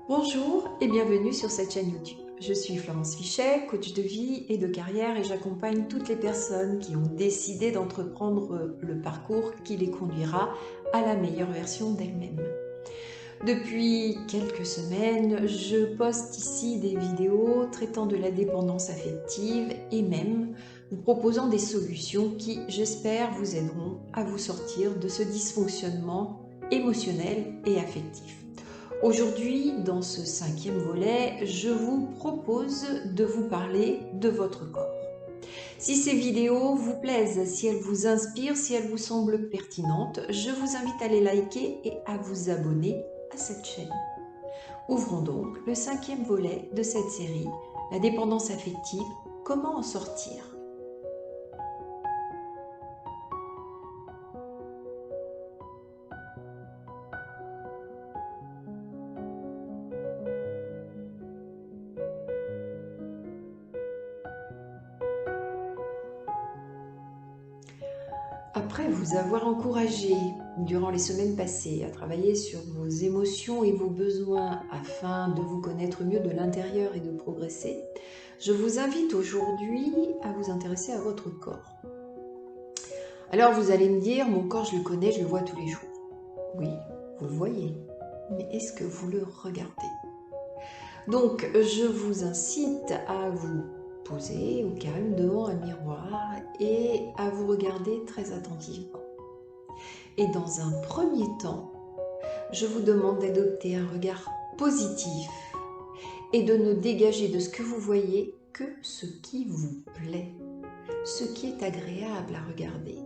Bonjour et bienvenue sur cette chaîne YouTube. Je suis Florence Fichet, coach de vie et de carrière et j'accompagne toutes les personnes qui ont décidé d'entreprendre le parcours qui les conduira à la meilleure version d'elles-mêmes. Depuis quelques semaines, je poste ici des vidéos traitant de la dépendance affective et même vous proposant des solutions qui, j'espère, vous aideront à vous sortir de ce dysfonctionnement émotionnel et affectif. Aujourd'hui, dans ce 5e volet, je vous propose de vous parler de votre corps. Si ces vidéos vous plaisent, si elles vous inspirent, si elles vous semblent pertinentes, je vous invite à les liker et à vous abonner à cette chaîne. Ouvrons donc le 5e volet de cette série, la dépendance affective, comment en sortir ? Après vous avoir encouragé durant les semaines passées à travailler sur vos émotions et vos besoins afin de vous connaître mieux de l'intérieur et de progresser, je vous invite aujourd'hui à vous intéresser à votre corps. Alors vous allez me dire, mon corps je le connais, je le vois tous les jours. Oui, vous le voyez, mais est-ce que vous le regardez ? Donc je vous incite à vous poser au calme devant un miroir et à vous regarder très attentivement. Et dans un premier temps, je vous demande d'adopter un regard positif et de ne dégager de ce que vous voyez que ce qui vous plaît, ce qui est agréable à regarder.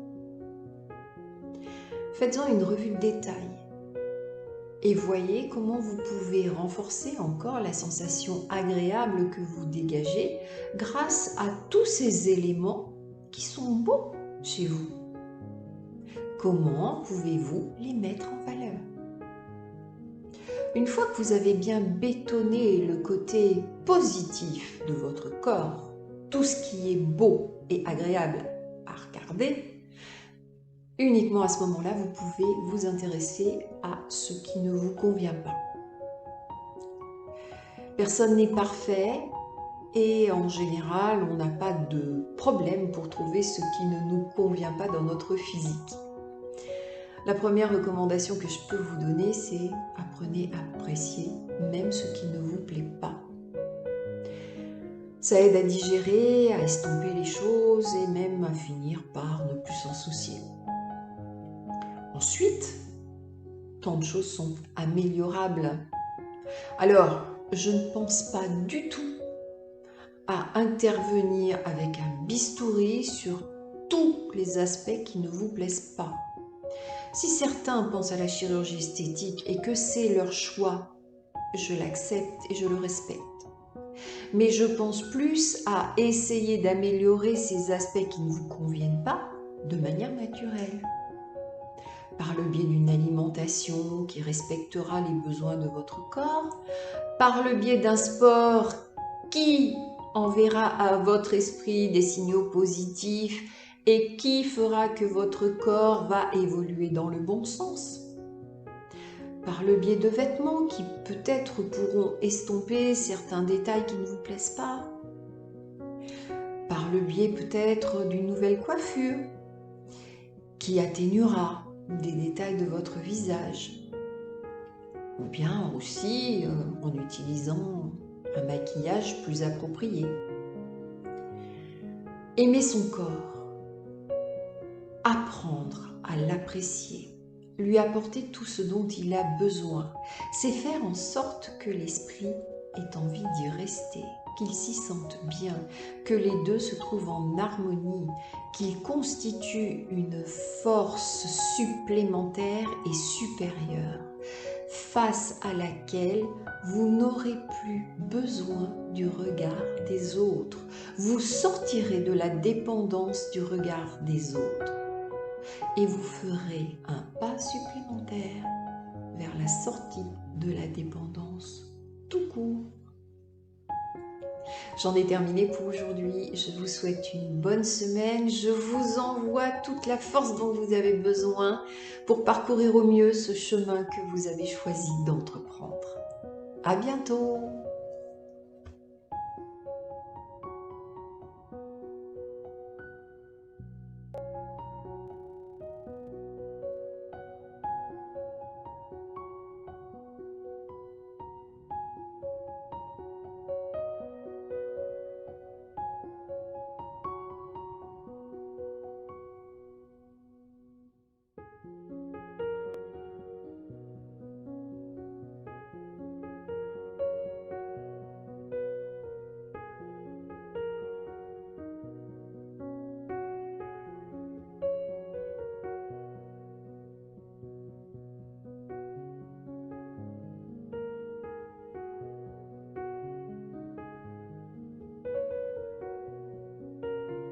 Faites-en une revue de détail et voyez comment vous pouvez renforcer encore la sensation agréable que vous dégagez grâce à tous ces éléments qui sont beaux chez vous. Comment pouvez-vous les mettre en valeur ? Une fois que vous avez bien bétonné le côté positif de votre corps, tout ce qui est beau et agréable à regarder, uniquement à ce moment-là, vous pouvez vous intéresser à ce qui ne vous convient pas. Personne n'est parfait et en général, on n'a pas de problème pour trouver ce qui ne nous convient pas dans notre physique. La première recommandation que je peux vous donner, c'est apprenez à apprécier même ce qui ne vous plaît pas. Ça aide à digérer, à estomper les choses et même à finir par ne plus s'en soucier. Ensuite, tant de choses sont améliorables. Alors, je ne pense pas du tout à intervenir avec un bistouri sur tous les aspects qui ne vous plaisent pas. Si certains pensent à la chirurgie esthétique et que c'est leur choix, je l'accepte et je le respecte. Mais je pense plus à essayer d'améliorer ces aspects qui ne vous conviennent pas de manière naturelle. Par le biais d'une alimentation qui respectera les besoins de votre corps, par le biais d'un sport qui enverra à votre esprit des signaux positifs et qui fera que votre corps va évoluer dans le bon sens. Par le biais de vêtements qui peut-être pourront estomper certains détails qui ne vous plaisent pas. Par le biais peut-être d'une nouvelle coiffure qui atténuera des détails de votre visage. Ou bien aussi en utilisant un maquillage plus approprié. Aimer son corps, apprendre à l'apprécier, lui apporter tout ce dont il a besoin, c'est faire en sorte que l'esprit ait envie d'y rester, qu'il s'y sente bien, que les deux se trouvent en harmonie, qu'ils constituent une force supplémentaire et supérieure, face à laquelle vous n'aurez plus besoin du regard des autres. Vous sortirez de la dépendance du regard des autres et vous ferez un pas supplémentaire vers la sortie de la dépendance tout court. J'en ai terminé pour aujourd'hui. Je vous souhaite une bonne semaine. Je vous envoie toute la force dont vous avez besoin pour parcourir au mieux ce chemin que vous avez choisi d'entreprendre. À bientôt!